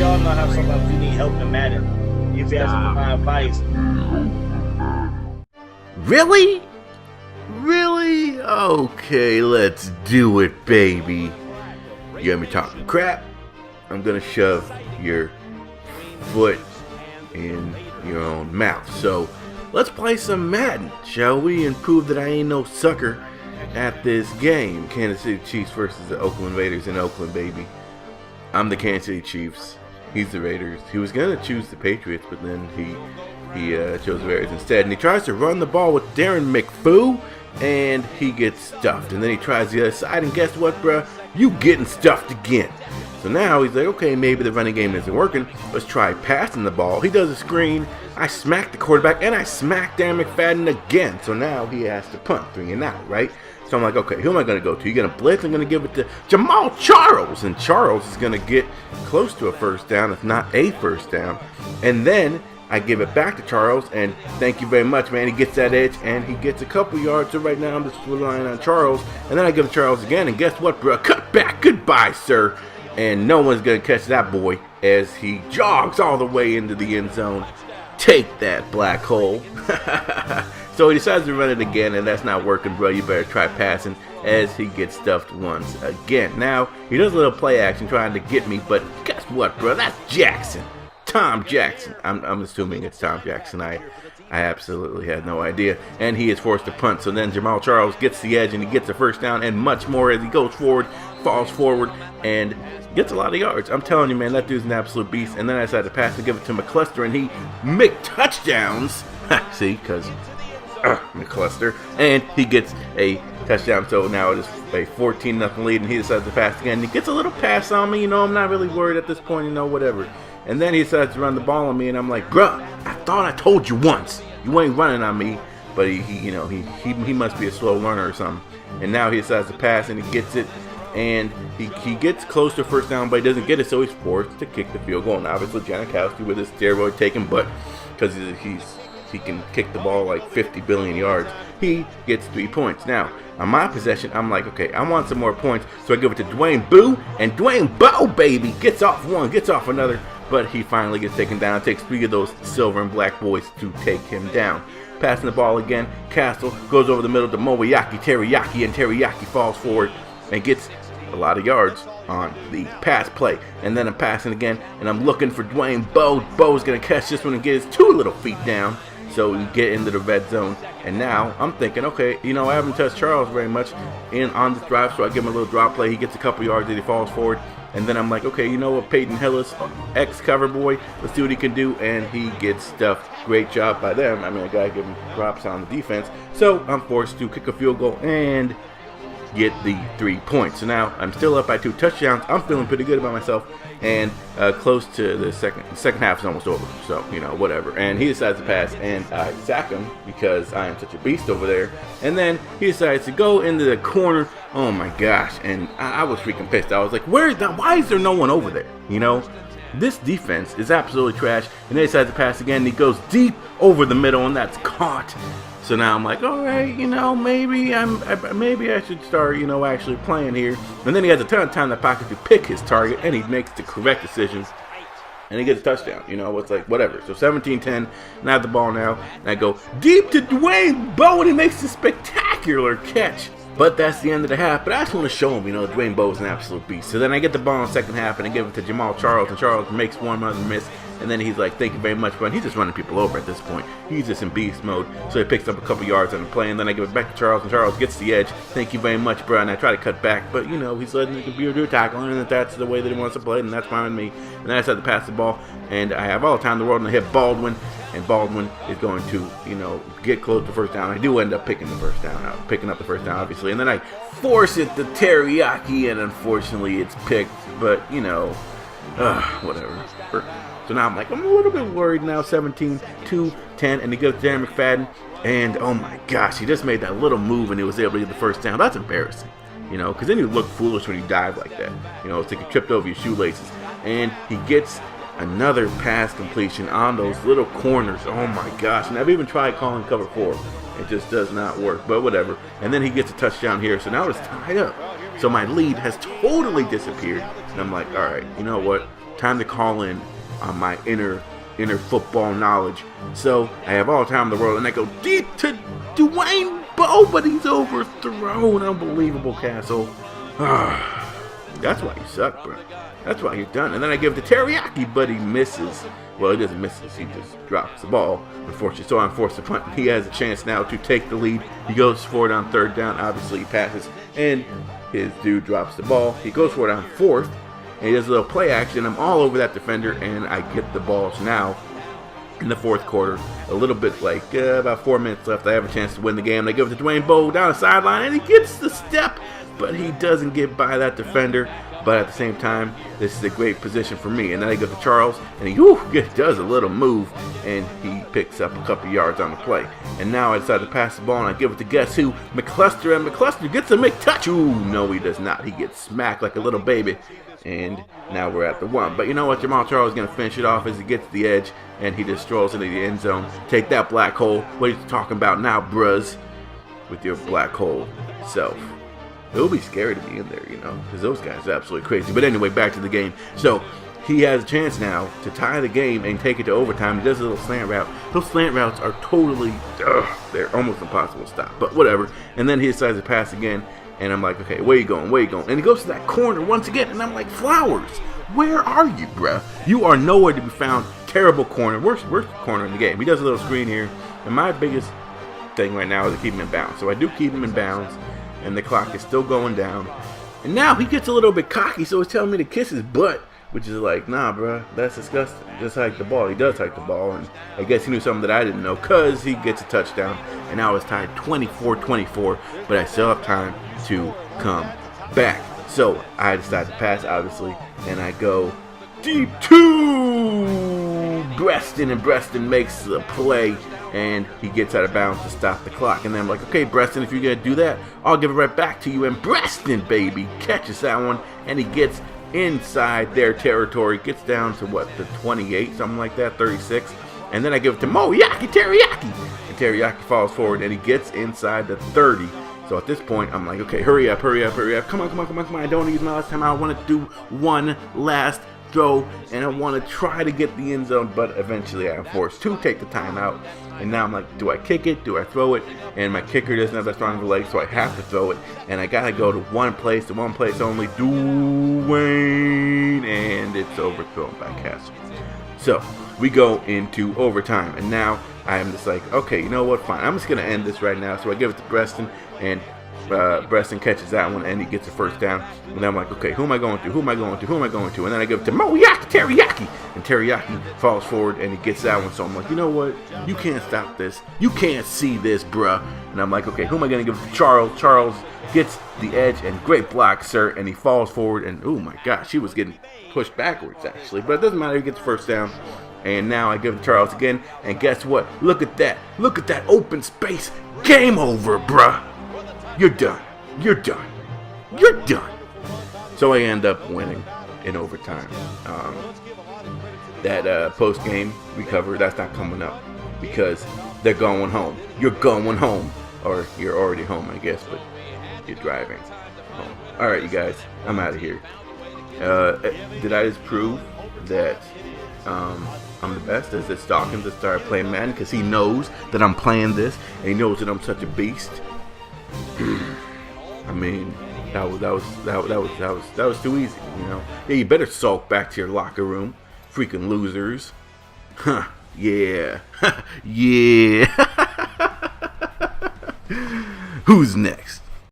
y'all know how sometimes you need help in Madden. If you have some of my advice. Really? Really? Okay, let's do it, baby. You got me talking crap? I'm gonna shove your foot in your own mouth. So, let's play some Madden, shall we? And prove that I ain't no sucker at this game. Kansas City Chiefs versus the Oakland Raiders in Oakland, baby. I'm the Kansas City Chiefs. He's the Raiders. He was gonna choose the Patriots, but then he chose the Raiders instead. And he tries to run the ball with Darren McFoo, and he gets stuffed. And then he tries the other side, and guess what, bruh? You getting stuffed again. So now he's like, okay, maybe the running game isn't working. Let's try passing the ball. He does a screen. I smack the quarterback, and I smack Darren McFadden again. So now he has to punt 3 and out, right? So I'm like, okay, who am I going to go to? You going to blitz? I'm going to give it to Jamal Charles. And Charles is going to get close to a first down, if not a first down. And then I give it back to Charles, and thank you very much, man. He gets that edge, and he gets a couple yards. So right now I'm just relying on Charles. And then I give it to Charles again, and guess what, bro? Cut back. Goodbye, sir. And no one's going to catch that boy as he jogs all the way into the end zone. Take that, black hole. So he decides to run it again, and that's not working, bro. You better try passing as he gets stuffed once again. Now, he does a little play action trying to get me, but guess what, bro? That's Jackson. Tom Jackson. I'm assuming it's Tom Jackson. I absolutely had no idea. And he is forced to punt. So then Jamal Charles gets the edge, and he gets the first down and much more as he goes forward, falls forward, and gets a lot of yards. I'm telling you, man, that dude's an absolute beast. And then I decided to pass and give it to McCluster, and he touchdowns. See, because McCluster. And he gets a touchdown. So now it is a 14-0 lead, and he decides to pass again. He gets a little pass on me. I'm not really worried at this point, whatever. And then he decides to run the ball on me, and I'm like, bruh, I thought I told you once. You ain't running on me. But he must be a slow learner or something. And now he decides to pass, and he gets it. And he gets close to first down, but he doesn't get it, so he's forced to kick the field goal. And obviously, Janikowski with his steroid taking butt, because he can kick the ball like 50 billion yards. He gets 3 points. Now, on my possession, I'm like, okay, I want some more points, so I give it to Dwayne Boo, and Dwayne Bow, baby, gets off one, gets off another, but he finally gets taken down. It takes 3 of those silver and black boys to take him down. Passing the ball again, Castle goes over the middle to Moeyaki Teriyaki, and Teriyaki falls forward and gets a lot of yards on the pass play. And then I'm passing again, and I'm looking for Dwayne Bowe. Bowe's going to catch this one and get his 2 little feet down. So we get into the red zone. And now I'm thinking, okay, I haven't touched Charles very much on this drive, so I give him a little drop play. He gets a couple yards and he falls forward. And then I'm like, okay, you know what, Peyton Hillis, ex-cover boy, let's see what he can do. And he gets stuffed. Great job by them. I gotta give him props on the defense. So I'm forced to kick a field goal and get the 3 points. So now I'm still up by 2 touchdowns. I'm feeling pretty good about myself, and close to the second half is almost over. So whatever. And he decides to pass, and I sack him because I am such a beast over there. And then he decides to go into the corner. Oh my gosh! And I was freaking pissed. I was like, why is there no one over there? This defense is absolutely trash. And they decide to pass again. And he goes deep over the middle, and that's caught. So now I'm like, all right, maybe I should start, actually playing here. And then he has a ton of time in the pocket to pick his target, and he makes the correct decisions, and he gets a touchdown. It's like, whatever. So 17-10, and I have the ball now, and I go deep to Dwayne Bowe, and he makes a spectacular catch. But that's the end of the half. But I just want to show him, Dwayne Bowe's an absolute beast. So then I get the ball in the second half, and I give it to Jamal Charles, and Charles makes one other miss. And then he's like, thank you very much, bro. And he's just running people over at this point. He's just in beast mode. So he picks up a couple yards on the play, and then I give it back to Charles, and Charles gets the edge. Thank you very much, bro. And I try to cut back, but, he's letting the computer do a tackle, and that's the way that he wants to play, and that's fine with me. And then I decide to pass the ball, and I have all the time in the world, and I hit Baldwin. And Baldwin is going to, get close to first down. I do end up picking up the first down, obviously. And then I force it to Teriyaki, and unfortunately it's picked. But, whatever. So now I'm a little bit worried now. 17-10, and he goes to Darren McFadden. And, oh my gosh, he just made that little move, and he was able to get the first down. That's embarrassing, because then you look foolish when you dive like that. It's like you tripped over your shoelaces. And he gets another pass completion on those little corners. Oh my gosh. And I've even tried calling cover 4. It just does not work, but whatever. And then he gets a touchdown here. So now it's tied up. So my lead has totally disappeared. And I'm like, all right, you know what? time to call in on my inner football knowledge. So I have all the time in the world, and I go deep to Dwayne Bowe, but he's overthrown. Unbelievable, Castle. That's why you suck, bro. That's why you're done. And then I give it to Teriyaki, but he misses. Well, he doesn't miss this. He just drops the ball, unfortunately. So on forced to punt. He has a chance now to take the lead. He goes for it on third down. Obviously, he passes, and his dude drops the ball. He goes for it on fourth, and he does a little play action. I'm all over that defender, and I get the balls now in the fourth quarter. A little bit like about 4 minutes left. I have a chance to win the game. They give it to Dwayne Bowe down the sideline, and he gets the step, but he doesn't get by that defender. But at the same time, this is a great position for me. And then I go to Charles, and he does a little move, and he picks up a couple yards on the play. And now I decide to pass the ball, and I give it to guess who? McCluster, and McCluster gets a McTouch. Ooh, no, he does not. He gets smacked like a little baby. And now we're at the 1. But you know what? Jamal Charles is going to finish it off as he gets to the edge, and he just strolls into the end zone. Take that, black hole. What are you talking about now, bruz? With your black hole self. It'll be scary to be in there, you know, because those guys are absolutely crazy. But anyway, back to the game. So he has a chance now to tie the game and take it to overtime. He does a little slant route. Those slant routes are totally, they're almost impossible to stop. But whatever. And then he decides to pass again. And I'm like, okay, where you going? Where you going? And he goes to that corner once again. And I'm like, Flowers, where are you, bruh? You are nowhere to be found. Terrible corner. Worst corner in the game. He does a little screen here. And my biggest thing right now is to keep him in bounds. So I do keep him in bounds. And the clock is still going down. And now he gets a little bit cocky, so he's telling me to kiss his butt, which is like, nah, bro, that's disgusting. Just hike the ball. He does hike the ball, and I guess he knew something that I didn't know, because he gets a touchdown, and now it's tied 24-24, but I still have time to come back. So I decide to pass, obviously, and I go deep to Breaston, and Breaston makes the play, and he gets out of bounds to stop the clock. And then I'm like, okay, Breaston, if you're going to do that, I'll give it right back to you. And Breaston, baby, catches that one, and he gets inside their territory, gets down to, what, the 28, something like that, 36. And then I give it to Teriyaki. And Teriyaki falls forward, and he gets inside the 30. So at this point, I'm like, okay, hurry up. Come on. I don't want to use my last time. I want to do one last throw, and I want to try to get the end zone, but eventually I'm forced to take the timeout. And now I'm like, do I kick it? Do I throw it? And my kicker doesn't have that strong of a leg, so I have to throw it. And I gotta go to one place only, Dwayne, and it's overthrown by Castle. So we go into overtime, and now I'm just like, okay, you know what? Fine, I'm just gonna end this right now. So I give it to Breaston, and Breaston catches that one, and he gets a first down. And then I'm like, okay, who am I going to? And then I give it to Teriyaki. And Teriyaki falls forward, and he gets that one. So I'm like, you know what? You can't stop this. You can't see this, bruh. And I'm like, okay, who am I going to give it to? Charles. Charles gets the edge, and great block, sir. And he falls forward, and oh my gosh, he was getting pushed backwards, actually. But it doesn't matter. He gets the first down. And now I give it to Charles again. And guess what? Look at that. Look at that open space. Game over, bruh. You're done. So I end up winning in overtime. That post-game recovery, that's not coming up because they're going home. You're going home. Or you're already home, I guess, but you're driving home. All right, you guys, I'm out of here. Did I just prove that I'm the best? Is it Dawkins that started playing Madden because he knows that I'm playing this and he knows that I'm such a beast? I mean, that was too easy, you know. Yeah, you better sulk back to your locker room, freaking losers. Huh? Yeah, yeah. Who's next?